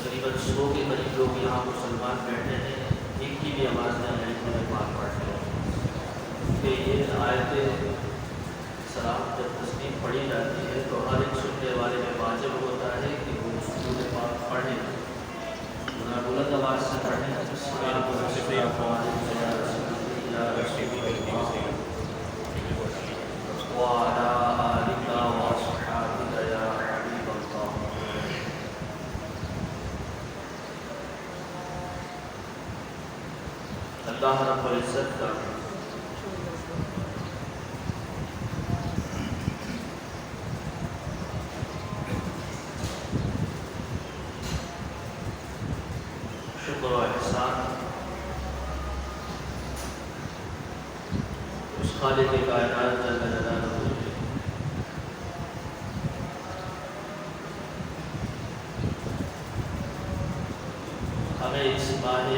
تقریباً 100 کے قریب لوگ یہاں مسلمان بیٹھے ہیں، ایک کی بھی آواز نہیں آئی کہ پاک پڑھتے ہیں کہ یہ آیت سلام جب تسلیم پڑھی جاتی ہے تو ہر ایک سننے والے میں واجب ہوتا ہے کہ وہ سورۃ پاک پڑھے، بلند آواز سے پڑھیں۔ وعلى آلك وأصحابك يا حبيب الله۔ اللہ رب العزت کا شکر و احسان اس خالق کائنات جل جلالہ ہمیں اس ماہ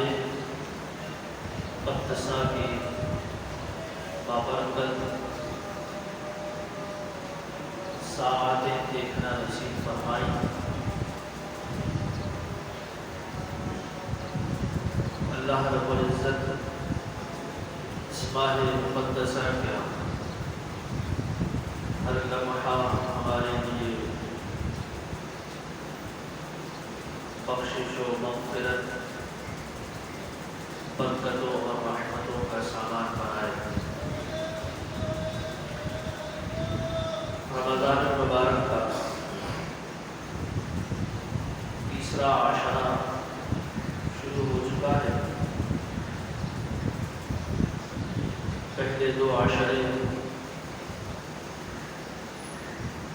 مقدسہ کی بابرکت ساعتیں دیکھنا نصیب فرمائی۔ اللہ رب العزت اس ماہ مقدسہ کا ہر لمحہ ہمارے لیے بخشش و مغفرت، برکتوں اور رحمتوں کا سامان بنائے۔ رمضان المبارک کا تیسرا عشرہ شروع ہو چکا ہے۔ پہلے 2 عشرے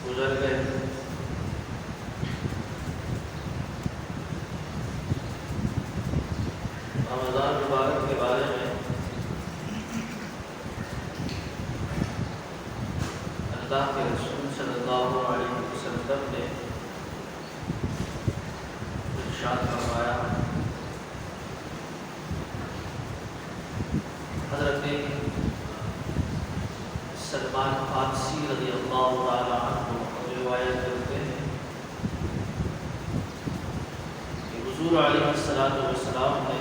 گزر گئے، رمضان مبارک کے بارے میں اللہ کے رسول صلی اللہ علیہ وسلم نے ارشاد فرمایا، حضرت سلمان فارسی رضی اللہ تعالی عنہ روایت کرتے ہیں کہ حضور علیہ السلام نے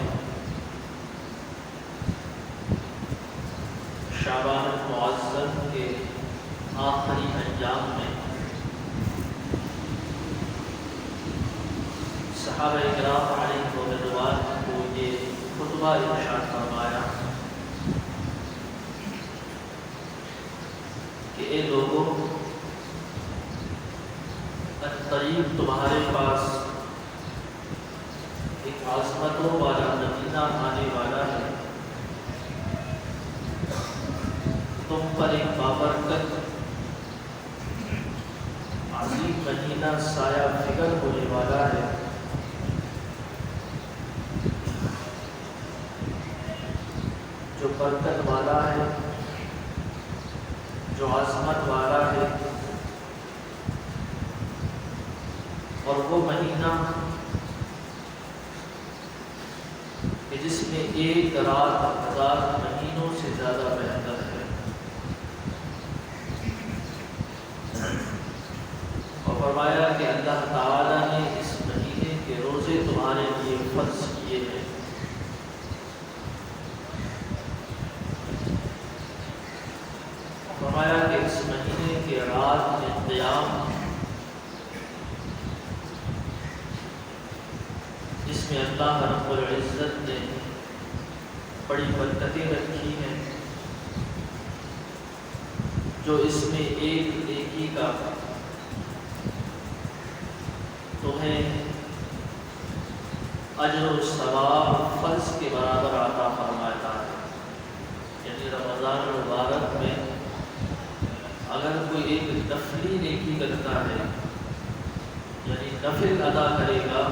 شعبان المعظم کے آخری انجام میں صحابہ کرام علیہ رضوان کو یہ خطبہ ارشاد فرمایا کہ اے لوگوں، قریب تمہارے پاس ایک عظمتوں والا مدینہ آنے والا ہے، تم پر ایک بابرکت عظیم مہینہ سایہ فکر ہونے والا ہے، جو برکت والا ہے، جو عظمت والا ہے، اور وہ مہینہ کہ جس میں ایک رات 1000 مہینوں سے زیادہ بہتر ہے۔ اور فرمایا کہ اللہ تعالیٰ نے اس مہینے کے روزے تمہارے لیے فرض کیے ہیں۔ فرمایا کہ اس مہینے کے رات میں قیام، جس میں اللہ رب العزت نے بڑی برکتیں رکھی ہیں، جو اس میں ایک نیکی کا تمہیں اجر و ثواب فرض کے برابر عطا فرماتا ہے۔ یعنی رمضان المبارک میں اگر کوئی ایک نفلی نیکی کرتا ہے، یعنی نفل ادا کرے گا،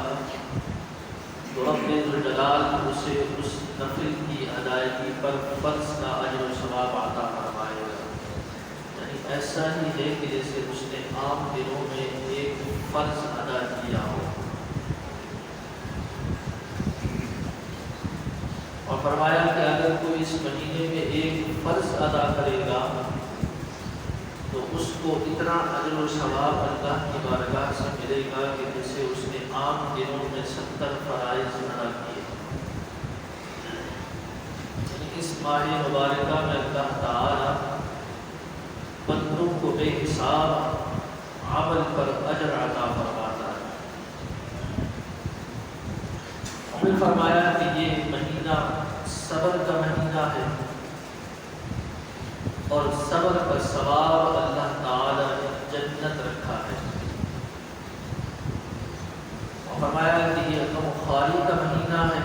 تو رب ذوالجلال اسے اس نفل کی ادائیگی پر فرض کا اجر و ثواب عطا فرمائے گا۔ یعنی ایسا ہی ہے کہ جیسے اس نے عام دنوں میں ایک فرض ادا کیا ہو۔ اور فرمایا کہ اگر کوئی اس مہینے میں ایک فرض ادا کرے گا تو اس کو اتنا اجر و ثواب اللہ کی بارگاہ سے ملے گا کہ جیسے اس نے عام دنوں میں 70 70 فرائض ادا کیے۔ اس ماہ مبارکہ میں اللہ تعالی بندوں کو بے حساب عمل پر اجر عطا فرماتا ہے۔ پھر فرمایا کہ یہ مہینہ صبر کا مہینہ ہے اور صبر کا ثواب اللہ تعالی نے جنت رکھا ہے۔ اور فرمایا کہ یہ غم خواری کا مہینہ ہے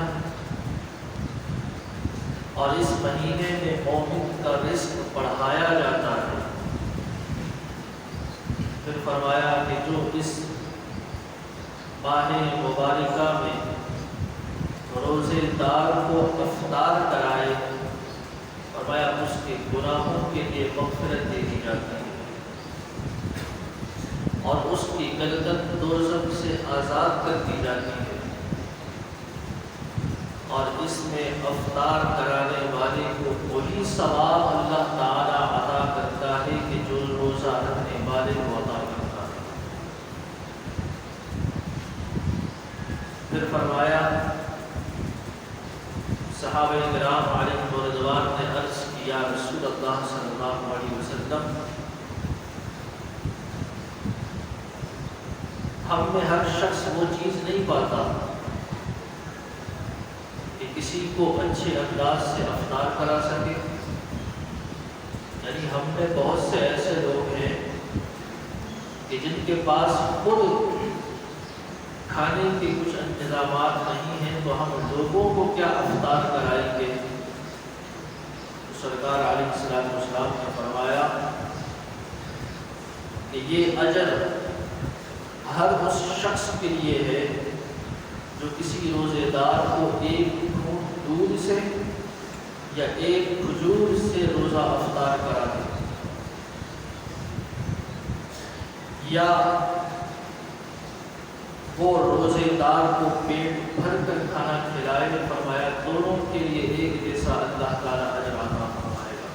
اور اس مہینے میں مومن کا رزق بڑھایا جاتا ہے۔ پھر فرمایا کہ جو اس ماہ مبارکہ میں روزے دار کو افطار کرائے، فرمایا اس کے گناہوں کے لیے مغفرت دے دی جاتی ہے اور اس کی گردن دوزخ سے آزاد کر دی جاتی ہے۔ اور اس میں افطار کرانے والے کو وہی ثواب اللہ تعالی عطا کرتا ہے کہ جو روزہ رکھنے والے کو عطا کرتا ہے۔ پھر فرمایا صحابہ کرام علیہم رضوان نے عرض کیا رسول اللہ صلی اللہ علیہ وسلم، ہم میں ہر شخص وہ چیز نہیں پاتا کہ کسی کو اچھے انداز سے افطار کرا سکے۔ یعنی ہم میں بہت سے ایسے لوگ ہیں کہ جن کے پاس خود کھانے کے کچھ انتظامات نہیں ہیں، تو ہم لوگوں کو کیا افطار کرائیں گے؟ تو سرکار علیہ السلام نے فرمایا کہ یہ اجر ہر اس شخص کے لیے ہے جو کسی روزے دار کو ایک گھونٹ دودھ سے یا ایک کھجور سے روزہ افطار کرا دے، یا وہ روزے دار کو پیٹ بھر کر کھانا کھلائے۔ فرمایا دونوں کے لیے ایک جیسا اللہ تعالیٰ اجر عطا فرمائے گا۔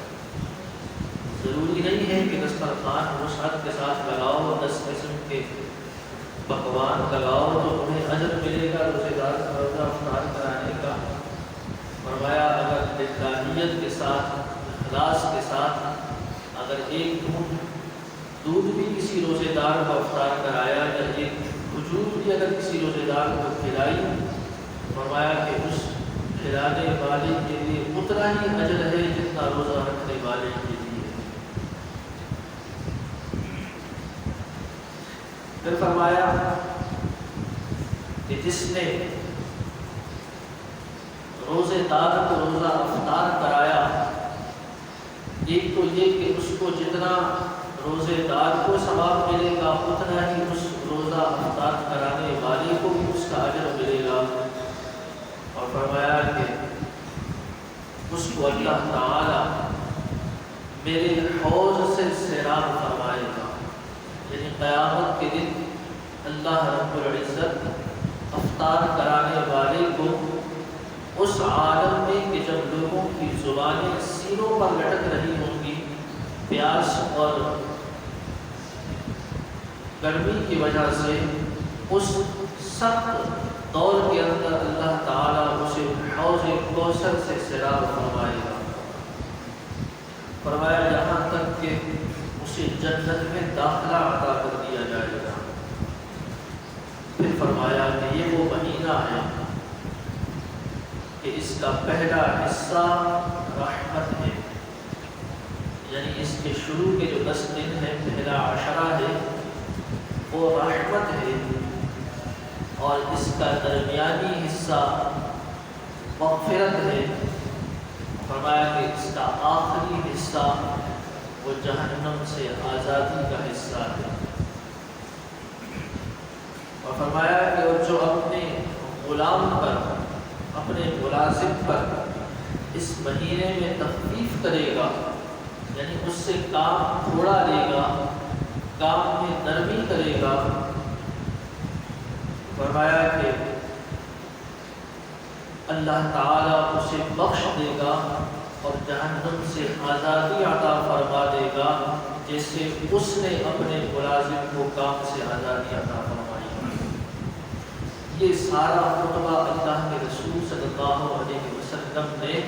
ضروری نہیں ہے کہ دسترخوان وسعت کے ساتھ لگاؤ، 10 قسم کے پکوان لگاؤ تو انہیں اجر ملے گا روزے دار کا روزہ افطار کرانے کا۔ فرمایا اگر للہیت کے ساتھ، اخلاص کے ساتھ اگر ایک گھونٹ دودھ بھی کسی روزے دار کو افطار کرایا یا ایک کھجور بھی اگر کسی روزے دار کو کھلائی، فرمایا کہ اس کھلانے والے کے لیے اتنا ہی اجر ہے جتنا روزہ رکھنے والے کے لیے۔ پھر فرمایا کہ جس نے روزے دار کو روزہ افطار کرایا، ایک تو یہ کہ اس کو جتنا روزے دار کو ثواب ملے گا اتنا ہی اس روزہ افطار کرانے والے کو بھی اس کا اجر ملے گا۔ اور فرمایا کہ اس کو اللہ تعالی میرے حوض سے سیراب فرمائے گا۔ یعنی قیامت کے دن اللہ رب العزت افطار کرانے والے کو اس عالم میں کہ جب لوگوں کی زبانیں سینوں پر لٹک رہی ہوں گی پیاس اور گرمی کی وجہ سے، اس سخت دور کے اندر اللہ تعالیٰ اسے حوض کوثر سے سیراب فرمائے گا۔ فرمایا یہاں تک کہ اسے جنت میں داخلہ عطا کر دیا جائے گا۔ پھر فرمایا کہ یہ وہ مہینہ ہے کہ اس کا پہلا حصہ رحمت ہے، یعنی اس کے شروع کے جو 10 دن ہے، پہلا عشرہ ہے وہ رحمت ہے، اور اس کا درمیانی حصہ مغفرت ہے۔ فرمایا کہ اس کا آخری حصہ وہ جہنم سے آزادی کا حصہ ہے۔ اور فرمایا کہ جو اپنے غلام پر، اپنے ملازم پر اس مہینے میں تخفیف کرے گا، یعنی اس سے کام تھوڑا لے گا، کام میں نرمی کرے گا، فرمایا کہ اللہ تعالیٰ اسے بخش دے گا اور جہنم سے آزادی عطا فرما دے گا، جیسے اس نے اپنے ملازم کو کام سے آزادی عطا فرمائی۔ یہ سارا خطبہ اللہ کے رسول صلی اللہ علیہ وسلم نے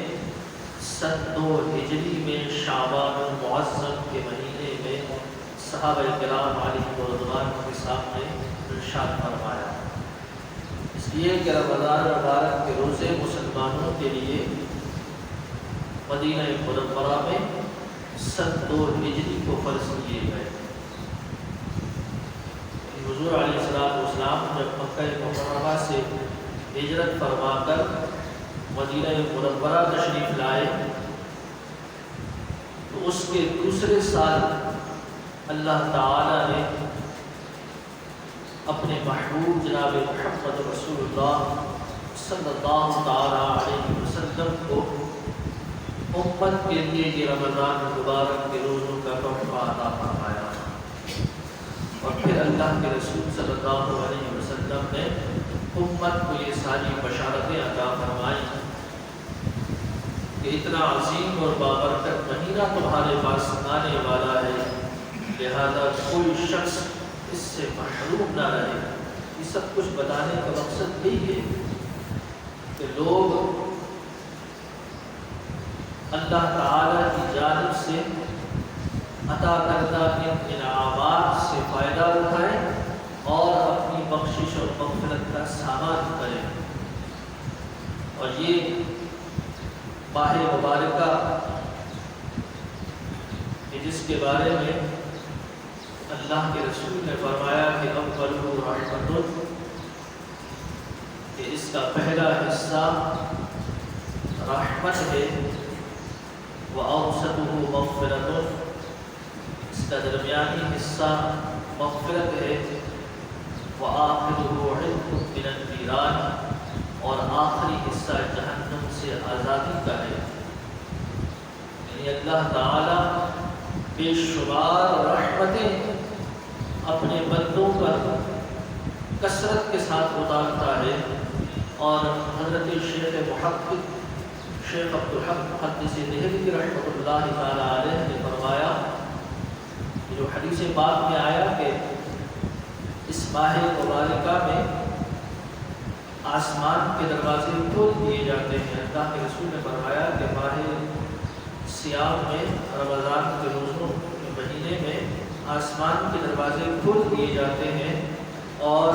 سن 2 ہجری میں شعبان المعظم کے مہینے میں صحابہ کرام علیہ رضوان کے سامنے ارشاد فرمایا۔ اس لیے کہ رمضان مبارک کے روزے مسلمانوں کے لیے مدینہ منورہ میں سن 2 ہجری کو فرض کیے گئے۔ حضور علیہ السلام جب مکہ مکرمہ سے ہجرت فرما کر مدینہ منورہ تشریف لائے تو اس کے دوسرے سال اللہ تعالی نے اپنے محبوب جناب محمد رسول اللہ صلی اللہ تعالی علیہ وسلم کو امت کے لیے یہ رمضان مبارک کے روزوں کا تحفہ عطا فرمایا، اور پھر اللہ کے رسول صلی اللہ علیہ وسلم نے امت کو یہ ساری بشارتیں عطا فرمائیں کہ اتنا عظیم اور بابرکت مہینہ تمہارے پاس آنے والا ہے، لہذا کوئی شخص اس سے محروم نہ رہے۔ یہ سب کچھ بتانے کا مقصد یہی ہے کہ لوگ اللہ تعالی کی جانب سے عطا کردہ ان انعامات سے فائدہ اٹھائیں اور اپنی بخشش اور مغفرت کا سامان کریں۔ اور یہ ماہ مبارکہ جس کے بارے میں اللہ کے رسول نے فرمایا کہ اولہ رحمت، کہ اس کا پہلا حصہ رحمت ہے، وَأَوْسَطُهُ مَغْفِرَةٌ، اس کا درمیانی حصہ مغفرت ہے، وَآخِرُهُ عِتْقٌ مِّنَ النِّيرَانِ، اور آخری حصہ جہنم سے آزادی کا ہے۔ یعنی اللہ تعالی بے شمار رحمتیں اپنے بندوں پر کثرت کے ساتھ اتارتا ہے، اور حضرت شیخ محقق شیخ عبدالحق محدث دہلوی رحمۃ اللہ تعالی علیہ نے فرمایا، جو حدیث پاک میں آیا کہ اس ماہ مبارکہ میں آسمان کے دروازے کھول دیے جاتے ہیں۔ اللہ کے رسول نے فرمایا کہ ماہ صیام میں، رمضان کے روزوں کے مہینے میں آسمان کے دروازے کھول دیے جاتے ہیں اور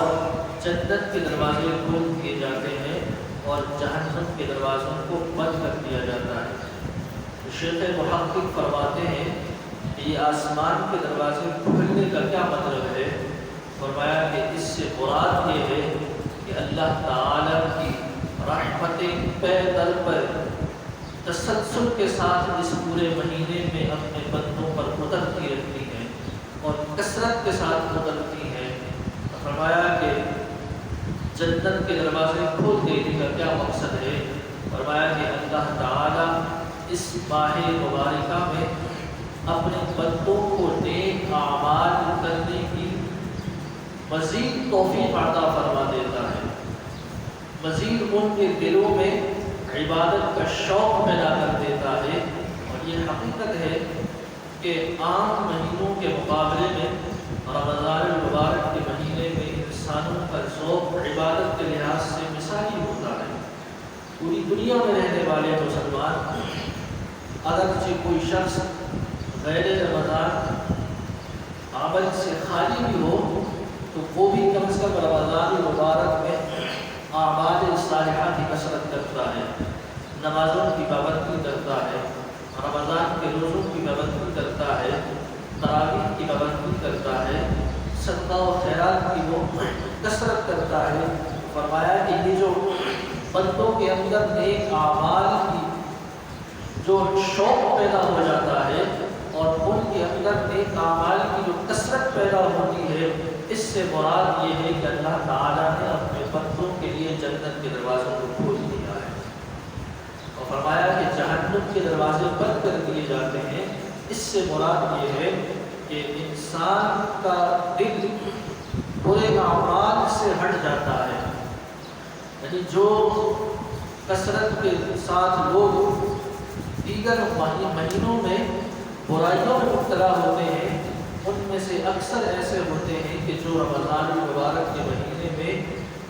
جنت کے دروازے کھول دیے جاتے ہیں اور جہنم کے دروازوں کو بند کر دیا جاتا ہے۔ شیخ محقق فرماتے ہیں کہ یہ آسمان کے دروازے کھلنے کا کیا مطلب ہے؟ فرمایا کہ اس سے مراد یہ ہے کہ اللہ تعالی کی رحمتیں پے در پر تسلسل کے ساتھ اس پورے مہینے میں اپنے بندوں پر اترتی رہتی ہیں اور کثرت کے ساتھ اترتی ہیں۔ فرمایا کہ جنت کے دروازے کھول دینے کا کیا مقصد ہے؟ فرمایا کہ اللہ تعالی اس ماہ مبارکہ میں اپنے بندوں کو نیک اعمال کرنے کی مزید توفیق عطا فرما دیتا ہے، مزید ان کے دلوں میں عبادت کا شوق پیدا کر دیتا ہے۔ اور یہ حقیقت ہے کہ عام مہینوں کے مقابلے میں رمضان المبارک کے مہینے میں انسانوں کا ذوق عبادت کے لحاظ سے مثالی ہوتا ہے۔ پوری دنیا میں رہنے والے مسلمان اگرچہ کوئی شخص غیر رمضان عمل سے خالی بھی ہو تو وہ بھی کم از کم رمضان المبارک میں اعمال صالحہ کی کثرت کرتا ہے، نمازوں کی پابندی کرتا ہے، رمضان کے روزوں کی پابندی کرتا ہے، تراویح کی پابندی کرتا ہے، صدقہ و خیرات کی وہ کثرت کرتا ہے۔ فرمایا کہ یہ جو بندوں کے اندر نیک اعمال کی جو شوق پیدا ہو جاتا ہے اور ان کے اندر نیک اعمال کی جو کثرت پیدا ہوتی ہے، اس سے مراد یہ ہے کہ اللہ تعالیٰ نے اپنے بندوں کے لیے جنت کے دروازوں کو کھول دیا ہے، اور فرمایا کہ جہنم کے دروازے بند کر دیے جاتے ہیں۔ اس سے مراد یہ ہے کہ انسان کا دل برے اعمال سے ہٹ جاتا ہے، یعنی جو کثرت کے ساتھ لوگ دیگر مہینوں میں برائیوں میں مبتلا ہوتے ہیں، ان میں سے اکثر ایسے ہوتے ہیں کہ جو رمضان المبارک کے مہینے میں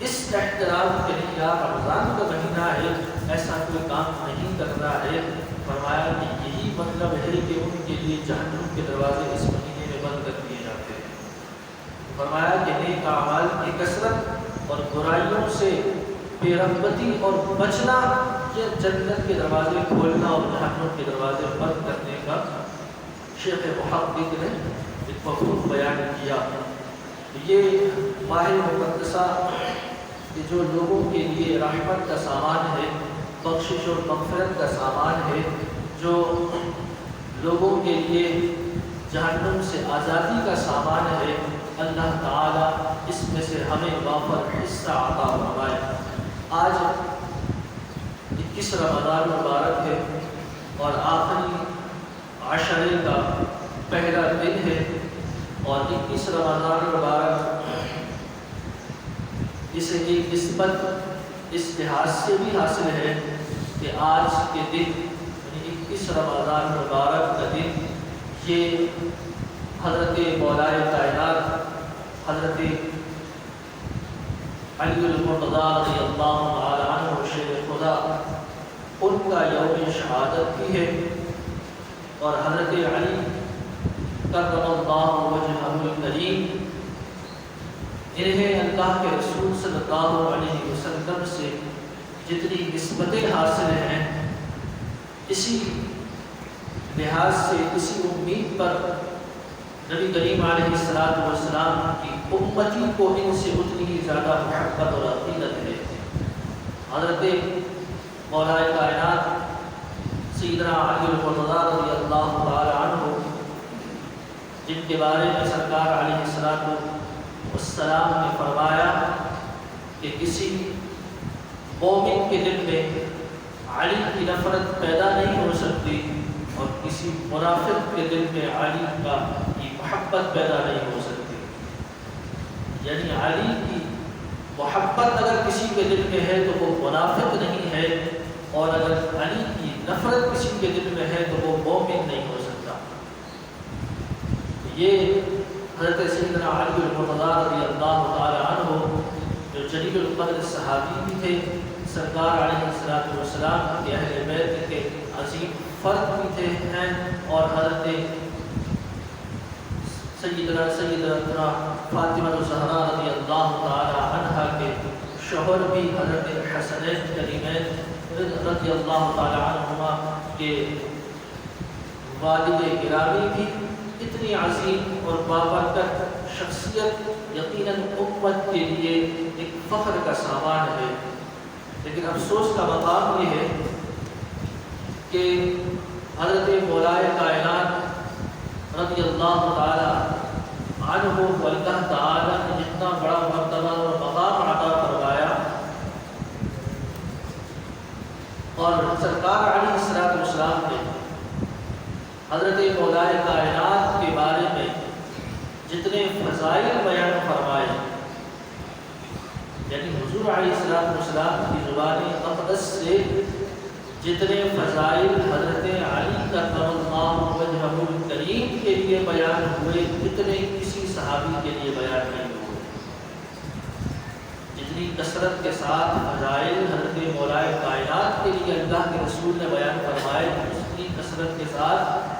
اس احترام کے لیے یا رمضان کا مہینہ ہے ایسا کوئی کام نہیں کرنا ہے۔ فرمایا کہ یہی مطلب ہے کہ ان کے لیے جہنم کے دروازے اس مہینے میں بند کر دیے جاتے ہیں۔ فرمایا کہ نیک اعمال کی کثرت اور برائیوں سے بے رغبتی اور بچنا یہ جنت کے دروازے کھولنا اور جہنم کے دروازے بند کرنے کا شیخ محقق نے ایک مفہوم بیان کیا۔ یہ ماہ مقدسہ کہ جو لوگوں کے لیے رحمت کا سامان ہے، بخشش اور مغفرت کا سامان ہے، جو لوگوں کے لیے جہنم سے آزادی کا سامان ہے، اللہ تعالیٰ اس میں سے ہمیں وافر حصہ عطا فرمائے۔ آج 21 رمضان مبارک ہے اور آخری عشرے کا پہلا دن ہے، اور 21 رمضان مبارک اسے ایک نسبت اس لحاظ سے بھی حاصل ہے کہ آج کے دن یعنی 21 رمضان مبارک کا دن یہ حضرت مولائے کائنات حضرت علی المرتضیٰ رضی اللہ تعالی عنہ شیر خدا ان کا یوم شہادت بھی ہے، اور حضرت علی کرم اللہ وجہہ الکریم انہیں اللہ کے رسول صلی اللہ علیہ وسلم سے جتنی نسبتیں حاصل ہیں، اسی لحاظ سے اسی امید پر نبی کریم علیہ السلام کی امتی کو ان سے اتنی ہی زیادہ محبت اور عقیدت ہے۔ حضرت مولائے کائنات سیدنا علی المرتضیٰ رضی اللہ تعالی عنہ جن کے بارے میں سرکار علیہ السلام نے فرمایا کہ کسی مومن کے دل میں علی کی نفرت پیدا نہیں ہو سکتی، اور کسی منافق کے دل میں علی کی محبت پیدا نہیں ہو سکتی۔ یعنی علی کی محبت اگر کسی کے دل میں ہے تو وہ منافق نہیں ہے، اور اگر علی کی نفرت کسی کے دل میں ہے تو وہ مومن نہیں ہو سکتا۔ یہ حضرت سیدنا علی المرتضیٰ رضی اللہ تعالی عنہ جو جلیل القدر صحابی بھی تھے، سرکار علیہ السلام کے اہل بیت کے عظیم فرد بھی تھے ہیں، اور حضرت سیدنا فاطمہ الزہرا رضی اللہ تعالی عنہ کے شوہر بھی حضرت حسنین کریمین رضی اللہ تعالی عنہما کے والد گرامی بھی اتنی عظیم اور بابرکت شخصیت یقیناً امت کے لیے ایک فخر کا سامان ہے۔ لیکن افسوس کا مقام یہ ہے کہ حضرت مولائے کائنات رضی اللہ تعالی عنہ کو اللہ تعالی نے جتنا بڑا مرتبہ اور مقام عطا فرمایا، اور سرکار علیہ السلام نے حضرت مولائے کائنات کے بارے میں جتنے فضائل بیان فرمائے، یعنی حضور علیہ السلام کی زبان اقدس سے جتنے فضائل حضرت علی کرم اللہ وجہہ الکریم کے لیے بیان ہوئے، اتنے کسی صحابی کے لیے بیان نہیں ہوئے۔ جتنی کثرت کے ساتھ فضائل حضرت مولائے کائنات کے لیے اللہ کے رسول نے بیان فرمائے، اتنی کثرت کے ساتھ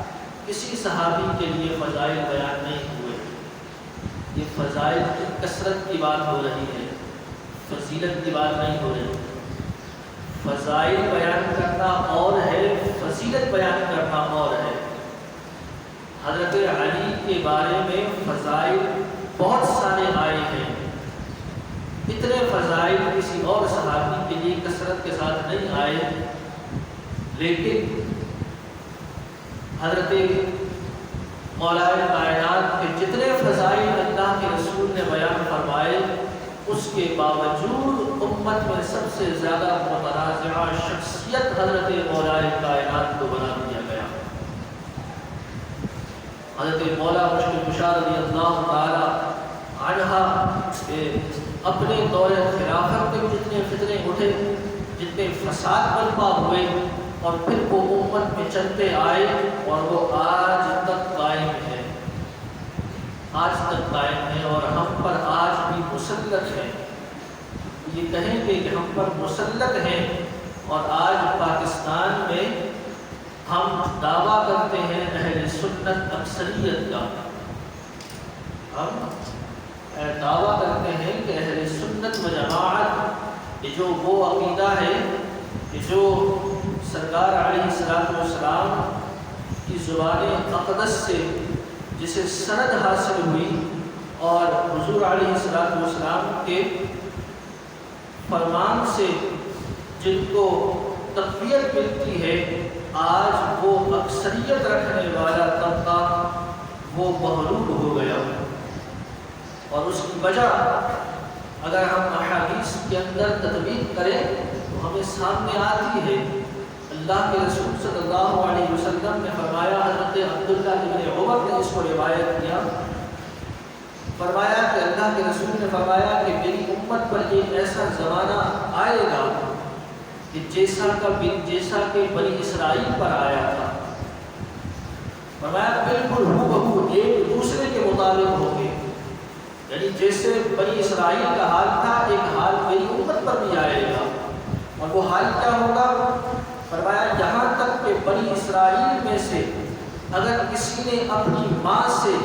کسی صحابی کے لیے فضائل بیان نہیں ہوئے۔ یہ فضائل کی کثرت کی بات ہو رہی ہے، فضیلت کی بات نہیں ہو رہی۔ فضائل بیان کرنا اور ہے، فضیلت بیان کرنا اور ہے۔ حضرت علی کے بارے میں فضائل بہت سارے آئے ہیں، اتنے فضائل کسی اور صحابی کے لیے کثرت کے ساتھ نہیں آئے، لیکن حضرت مولائے کائنات کے جتنے فضائل اللہ کے رسول نے بیان فرمائے، اس کے باوجود امت میں سب سے زیادہ متنازعہ شخصیت حضرت مولائے کائنات کو بنا دیا گیا۔ حضرت مولا مشکل کشا رضی اللہ تعالی عنہ اپنے دور خلافت میں جتنے فتنے اٹھے، جتنے فساد برپا ہوئے، اور پھر وہ امت میں چلتے آئے، اور وہ آج تک قائم ہے، آج تک قائم ہے، اور ہم پر آج بھی مسلط ہے۔ یہ کہیں گے کہ ہم پر مسلط ہیں، اور آج پاکستان میں ہم دعویٰ کرتے ہیں اہل سنت اکثریت کا، ہم دعویٰ کرتے ہیں کہ اہل سنت و جماعت یہ جو وہ عقیدہ ہے کہ جو سرکار علیہ السلام کی زبان اقدس سے جسے سند حاصل ہوئی اور حضور علیہ السلام کے فرمان سے جن کو تقویت ملتی ہے، آج وہ اکثریت رکھنے والا طبقہ وہ مغلوب ہو گیا، اور اس کی وجہ اگر ہم احادیث کے اندر تطبیق کریں تو ہمیں سامنے آتی ہے۔ اللہ کے رسول صلی اللہ علیہ وسلم نے فرمایا، حضرت عبداللہ ابن عمر نے اس کو روایت کیا، فرمایا کہ اللہ کے رسول نے فرمایا کہ میری امت پر ایک ایسا زمانہ آئے گا کہ جیسا کہ بنی اسرائیل پر آیا تھا، فرمایا بالکل ہو ایک دوسرے کے مطابق ہوں گے، یعنی جیسے بنی اسرائیل کا حال تھا ایک حال میری امت پر بھی آئے گا، اور وہ حال کیا ہوگا؟ فرمایا یہاں تک کہ بنی اسرائیل میں سے اگر کسی نے اپنی ماں سے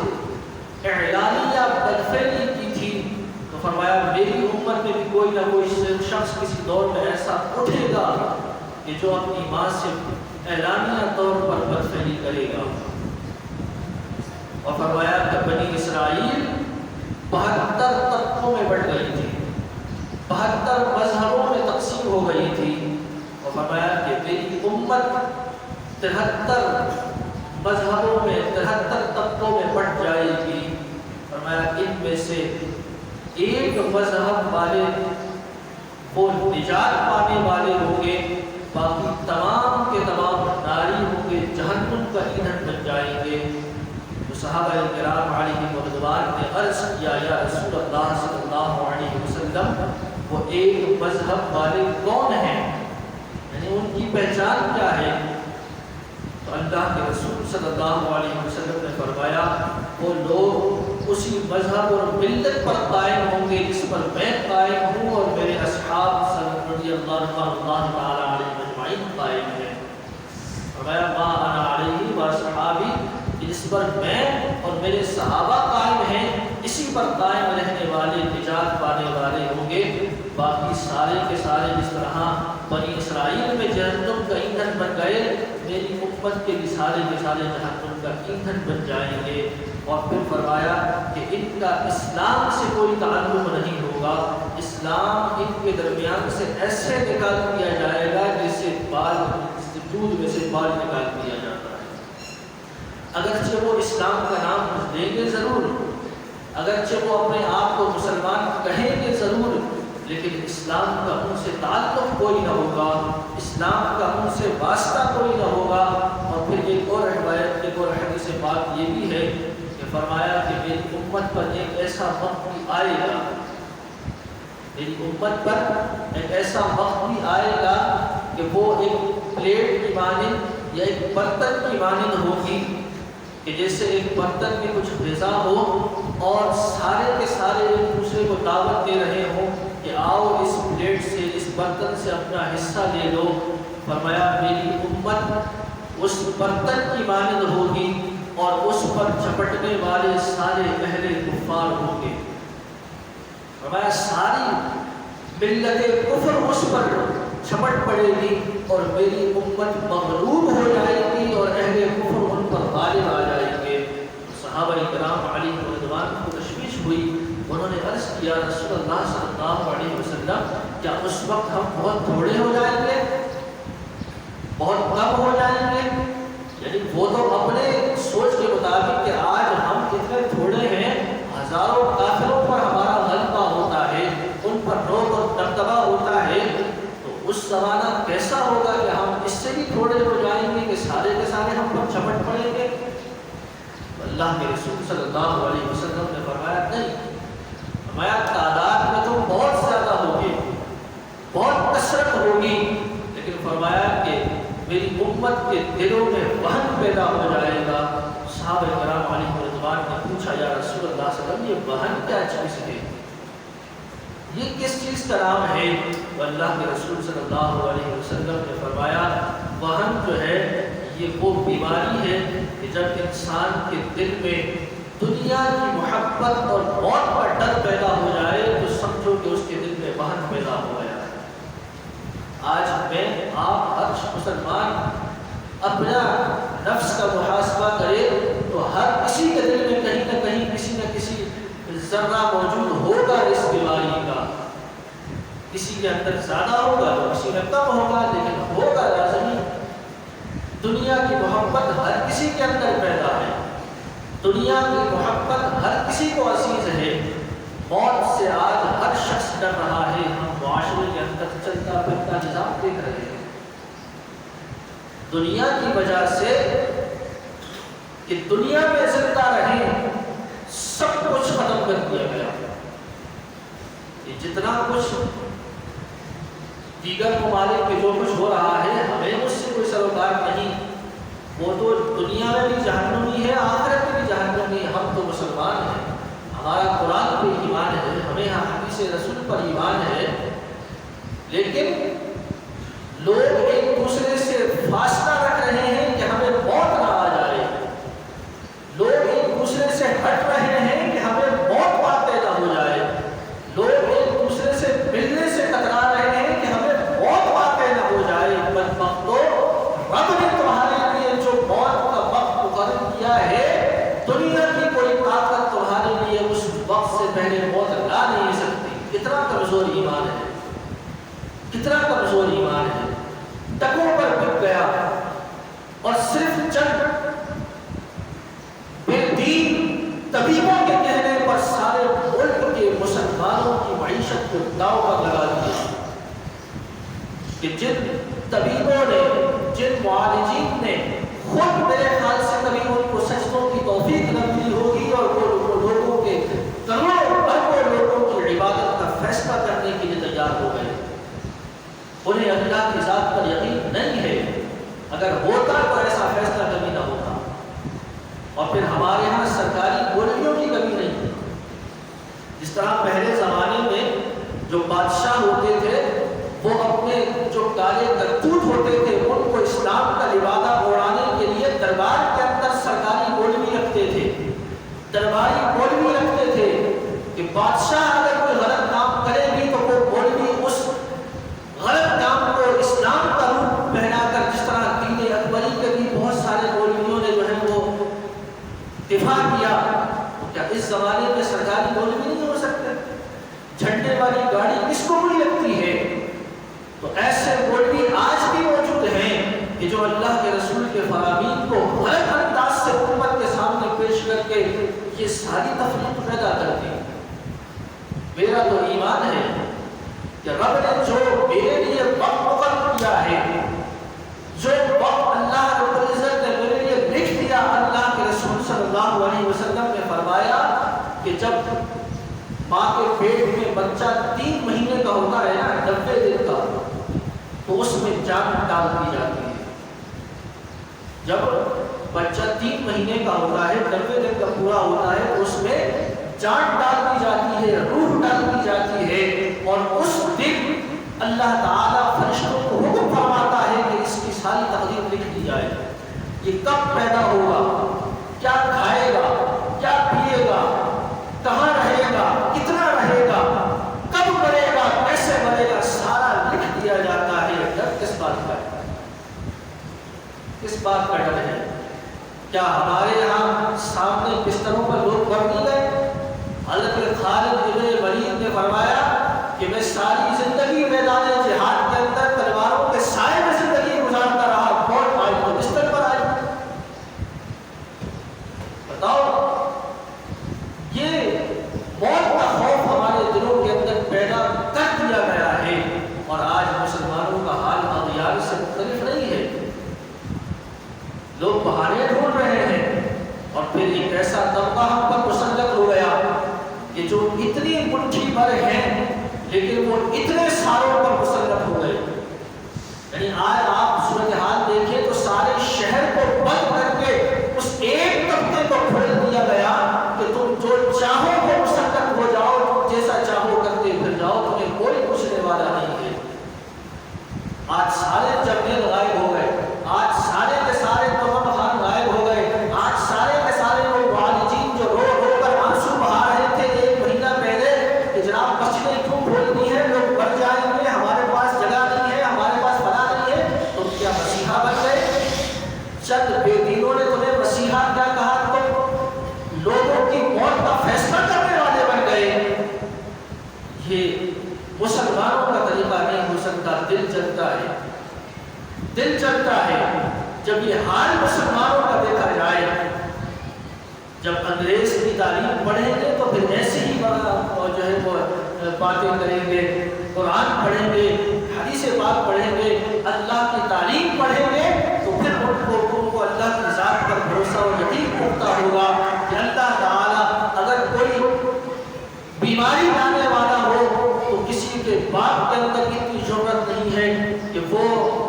اعلانیہ بدفعلی کی تھی تو فرمایا میری امت میں بھی کوئی نہ کوئی شخص کسی دور میں ایسا اٹھے گا کہ جو اپنی ماں سے اعلانیہ طور پر بدفعلی کرے گا، اور فرمایا کہ بنی اسرائیل 72 طبقوں میں بٹ گئی تھی، 72 مذہبوں میں تقسیم ہو گئی تھی، اور فرمایا کہ میری امت 73 مذہبوں میں 73 طبقوں میں بٹ جائے گی، فرمایا ان میں سے ایک مذہب والے وہ نجات پانے والے ہوں گے، باقی تمام کے تمام ناری ہوں گے، جہنم کا ایندھن بن جائیں گے۔ تو صحابہ کرام علیہ رضوان نے عرض کیا، یا رسول اللہ صلی اللہ علیہ وسلم وہ ایک مذہب والے کون ہیں، یعنی ان کی پہچان کیا ہے؟ تو اللہ کے رسول صلی اللہ علیہ وسلم نے فرمایا وہ لوگ اسی مذہب اور ملت پر قائم ہوں گے جس پر میں قائم ہوں اور میرے اصحاب رضی اللہ تعالی علیہ اجمعین قائم ہیں۔ فرمایا ما انا علیہ و اصحابی، جس پر میں اور میرے صحابہ قائم ہیں اسی پر قائم رہنے والے نجات پانے والے ہوں گے، باقی سارے کے سارے جس طرح بنی اسرائیل میں جہنم کا ایندھن بن گئے، میری امت کے بھی سارے جہنم کا ایندھن بن جائیں گے۔ اور پھر فرمایا کہ ان کا اسلام سے کوئی تعلق نہیں ہوگا، اسلام ان کے درمیان سے ایسے نکال دیا جائے گا جیسے دودھ میں سے بال نکال دیا جاتا ہے۔ اگرچہ وہ اسلام کا نام لیں گے ضرور، اگرچہ وہ اپنے آپ کو مسلمان کہیں گے ضرور، لیکن اسلام کا ان سے تعلق کوئی نہ ہوگا، اسلام کا ان سے واسطہ کوئی نہ ہوگا۔ اور پھر ایک اور روایت، ایک اور حدیث پاک یہ بھی ہے کہ فرمایا کہ میری امت پر ایک ایسا وقت بھی آئے گا، میری امت پر ایک ایسا وقت بھی آئے گا کہ وہ ایک پلیٹ کی مانند یا ایک برتن کی مانند ہوگی، کہ جیسے ایک برتن میں کچھ غذا ہو اور سارے کے سارے ایک دوسرے کو دعوت دے رہے ہوں کہ آؤ اس پلیٹ سے اس برتن سے اپنا حصہ لے لو۔ فرمایا میری امت اس برتن کی مانند ہوگی اور اس پر جھپٹنے والے سارے اہل کفار ہوں گے۔ فرمایا ساری ملت کفر اس پر جھپٹ پڑے گی اور میری امت مغلوب ہو جائے گی اور اہل کفر ان پر غالب آ جائیں گے۔ صحابہ کرام علیہ رضوان کو تشویش ہوئی، انہوں نے عرض کیا رسول اللہ صلی اللہ علیہ وسلم کیا اس وقت ہم بہت تھوڑے ہو جائیں گے، بہت کم ہو جائیں گے؟ یعنی وہ تو اپنے سوچ کے مطابق کہ آج ہم اتنے تھوڑے ہیں، ہزاروں کافروں پر ہمارا غلبہ ہوتا ہے، ان پر روک اور دبدبہ ہوتا ہے، تو اس زمانہ کیسا ہوگا کہ ہم اس سے بھی تھوڑے ہو جائیں گے کہ سارے کے سارے ہم پر جھپٹ پڑیں گے؟ اللہ کے رسول صلی اللہ علیہ وسلم نے فرمایا نہیں، فرمایا تعداد میں تو بہت زیادہ ہوگی، بہت کثرت ہوگی، لیکن فرمایا کہ میری امت کے دلوں میں وہن پیدا ہو جائے گا۔ صحابہ کرام علیہ رضوان نے پوچھا یا رسول اللہ صلی اللہ علیہ وسلم یہ وہن کیا چیز ہے؟ یہ کس چیز کا نام ہے؟ تو اللہ کے رسول صلی اللہ علیہ وسلم نے فرمایا وہن جو ہے یہ وہ بیماری ہے کہ جب انسان کے دل میں دنیا کی محبت اور موت کا ڈر پیدا ہو جائے تو سمجھو کہ اس کے دل میں وہن پیدا ہو گیا ہے۔ آج میں آپ ہر مسلمان اپنا نفس کا محاسبہ کرے تو ہر کسی کے دل میں کہیں نہ کہیں کسی نہ کسی ذرہ موجود ہوگا اس بیماری کا۔ کسی کے اندر زیادہ ہوگا تو کسی میں کم ہوگا، لیکن ہوگا لازمی۔ دنیا کی محبت ہر کسی کے اندر پیدا ہے، دنیا کی محبت ہر کسی کو عزیز ہے۔ موت سے آج ہر شخص ڈر رہا ہے۔ ہم معاشرے کے اندر چلتا پھرتا نظام دیکھ رہے ہیں دنیا کی وجہ سے کہ دنیا میں زندہ رہیں سب کچھ ختم کر دیا گیا۔ یہ جتنا کچھ دیگر ممالک میں جو کچھ ہو رہا ہے ہمیں اس سے کوئی سروکار نہیں، وہ تو دنیا میں بھی جہنمی ہے، آخرت میں بھی جہنمی ہے۔ ہم تو مسلمان ہیں، ہمارا قرآن پہ ایمان ہے، ہمیں حدیث رسول پر ایمان ہے، لیکن لوگ ایک دوسرے سے فاصلہ رکھ رہے ہیں کہ ہمیں موت نہ آ جائے، لوگ ایک دوسرے سے ہٹ رہے ہیں کہ ہمیں موت واقع نہ ہو جائے، لوگ ایک دوسرے سے ملنے سے کترا رہے ہیں کہ ہمیں موت واقع نہ ہو جائے۔ بدبختو، رب نے تمہارے لیے جو موت کا وقت مقرر کیا ہے، دنیا کی کوئی طاقت تمہارے لیے اس وقت سے پہلے موت لا نہیں سکتی۔ کتنا کمزور ایمان ہے، کتنا کمزور ایمان ہے۔ ٹکوں پر بک گیا اور صرف چند بے دین طبیبوں کے کہنے پر سارے ملک کے مسلمانوں کی معیشت کو داؤ پر لگا دیا کہ جن طبیبوں نے، جن معالجین نے خود میرے خیال سے کبھی ان کو سجدوں کی توفیق نہ ملی ہوگی اور وہ لوگوں کے کروڑوں اربوں لوگوں کی عبادت کا فیصلہ کرنے کے لیے تیار ہو گئے۔ انہیں اللہ کی ذات پر یقین نہیں ہے، اگر ہوتا تو ایسا فیصلہ کبھی نہ ہوتا۔ اور پھر ہمارے یہاں سرکاری گولیوں کی کمی نہیں ہے۔ جس طرح پہلے زمانے میں جو بادشاہ ہوتے تھے وہ اپنے جو کالے کرتوت ہوتے تھے ان کو اسلام کا لبادہ اڑانے کے لیے دربار کے اندر سرکاری گولوی رکھتے تھے، درباری گولوی رکھتے تھے کہ بادشاہ اگر کوئی غلط کام کرے گی تو وہ گولوی اس غلط کام کو اسلام کا روپ پہنا کر، جس طرح دین اکبری کے بھی بہت سارے مولویوں نے جو ہے وہ دفاع کیا۔ کیا اس زمانے میں سرکاری مولوی نہیں ہو سکتے؟ جھنڈے والی گاڑی کس کو بری لگتی ہے؟ تو ایسے مولوی آج بھی موجود ہیں کہ جو اللہ کے رسول کے فرامین کو غلط انداز سے امت کے سامنے پیش کر کے یہ ساری تفریق پیدا کرتے ہیں۔ میرا تو ایمان ہے کہ رب نے جو میرے لیے وقت مقرر کیا ہے، جو وقت اللہ رب العزت نے میرے لیے لکھ دیا، اللہ کے رسول صلی اللہ علیہ وسلم نے فرمایا کہ جب ماں کے پیٹ میں بچہ 3 مہینے کا ہوتا ہے نا، 90 دن کا، تو اس میں جان ڈال دی جاتی ہے۔ جب بچہ 3 مہینے کا ہوتا ہے، 90 دن کا پورا ہوتا ہے، تو اس میں جان ڈال دی جاتی ہے، روح ڈال دی جاتی ہے، اور اس دن اللہ تعالیٰ فرشتوں کو حکم فرماتا ہے کہ اس کی ساری تقدیر لکھ دی جائے۔ یہ کب پیدا ہوگا، کیا کھائے گا، کیا پیے گا، کہاں رہے گا، کتنا رہے گا، کب مرے گا، کیسے مرے گا، سارا لکھ دیا جاتا ہے۔ ڈر کس بات کا ہے؟ کس بات کا ڈر ہے؟ کیا ہمارے یہاں سامنے بستروں پر لوگ مر نہیں گئے؟ حضرت خالد بن ولید نے فرمایا کہ میں ساری زندگی میدان جہاد کے اندر تلواروں کے سائے میں زندگی گزارتا رہا، موت آئی تو بستر پر آئی۔ بتاؤ، یہ موت کا خوف ہمارے دلوں کے اندر پیدا کر دیا گیا ہے، اور آج مسلمانوں کا حال اغیار سے مختلف نہیں ہے۔ لوگ بہانے ڈھونڈ رہے ہیں، اور پھر ایک ایسا طبقہ ہم پر مسلط ہو گیا کہ جو اتنی مٹھی بھر ہیں لیکن وہ اتنے ساروں پر مسلط ہو گئے۔ یعنی آج آپ صورتحال دیکھیں تو سارے شہر کو بند کر کے اس ایک طبقے کو کھول دیا گیا کہ تم جو چاہو وہ مسلط ہو جاؤ، جیسا چاہو کرتے پھر جاؤ، آج سارے جنگل غائب ہو گئے، آج سارے کے سارے تمام خان غائب ہو گئے، آج سارے کے سارے وہ والدین جو رو رو کر آنسو بہا رہے تھے 1 مہینہ پہلے کہ جناب مسجدیں کیوں کھولنی ہے، لوگ بڑھ جائیں گے، ہمارے پاس جگہ نہیں ہے، ہمارے پاس فلاں نہیں ہے، تم کیا مسیحا بن گئے؟ چند بے دینوں نے تمہیں مسیحا کیا کہا، تم لوگوں کی موت کا فیصلہ کرنے والے بن گئے۔ یہ مسلمانوں کا طریقہ نہیں ہو سکتا۔ دل جلتا ہے، دل جلتا ہے جب یہ حال مسلمانوں کا دیکھا جائے۔ جب انگریز کی تعلیم پڑھیں گے تو پھر ایسے ہی جو ہے وہ باتیں کریں گے، قرآن پڑھیں گے، حدیث پاک پڑھیں گے، اللہ کی تعلیم پڑھیں گے تو پھر ان کو اللہ کی ذات پر بھروسہ اور یقین پختہ ہوگا کہ اللہ تعالیٰ اگر کوئی بیماری لانے والا ہو تو کسی کے باپ کے اندر اتنی ضرورت نہیں ہے کہ وہ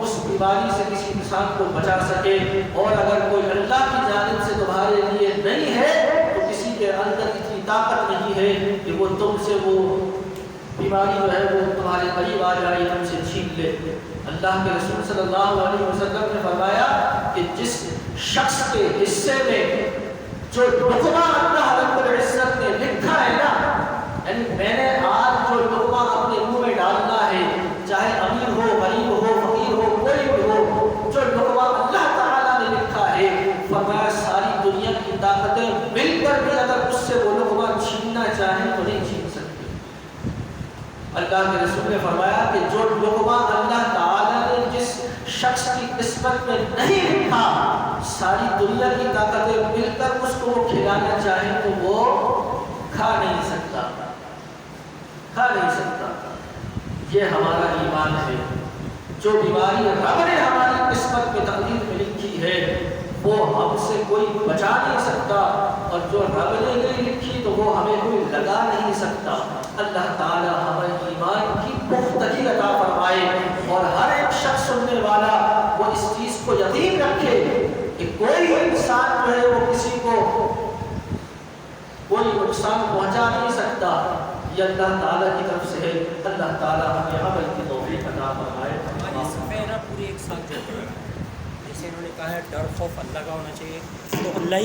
اس بیماری سے کسی انسان کو بچا سکے، اور اگر کوئی اللہ کی جانب سے تمہارے لیے نہیں ہے تو کسی کے اندر اتنی طاقت نہیں ہے کہ وہ تم سے وہ بیماری جو ہے وہ تمہارے قریب آ جائے، تم سے چھین لے۔ اللہ کے رسول صلی اللہ علیہ وسلم نے فرمایا کہ جس شخص کے حصے میں جو لقمہ اللہ رب العزت نے لکھا ہے نا، یعنی میں نے آج جو لقمہ اپنے منہ میں ڈالنا ہے، چاہے امیر ہو، غریب ہو، فقیر ہو، کوئی بھی ہو، جو لقمہ اللہ تعالیٰ نے لکھا ہے، فرمایا ساری دنیا کی طاقتیں مل کر بھی اگر اس سے وہ لقمہ چھیننا چاہیں تو نہیں چھین سکتے۔ اللہ کے رسول نے فرمایا کہ جو لقمہ اللہ تعالیٰ نے جس شخص کی قسمت میں نہیں لکھا، ساری دنیا کی طاقتیں مل کر اس کو وہ کھلانا چاہیں تو وہ کھا نہیں سکتا، کھا نہیں سکتا۔ یہ ہمارا ایمان ہے۔ جو بیماری رب نے ہماری قسمت میں تقدیر میں لکھی ہے وہ ہم سے کوئی بچا نہیں سکتا، اور جو رب نے نہیں لکھی تو وہ ہمیں کوئی لگا نہیں سکتا۔ اللہ تعالیٰ ہمیں ایمان کی پختگی عطا فرمائے، اور ہر ایک شخص سننے والا وہ اس چیز کو یقین رکھے کہ کوئی انسان جو ہے وہ کسی کو کوئی نقصان پہنچا نہیں سکتا، یہ اللہ تعالیٰ کی طرف سے ہے۔ اللہ تعالیٰ ہمیں عمل کی توفیق عطا فرمائے۔ پورے ایک ساتھ جیسے انہوں نے کہا ہے ڈر خوف اللہ کا ہونا چاہیے، تو اللہ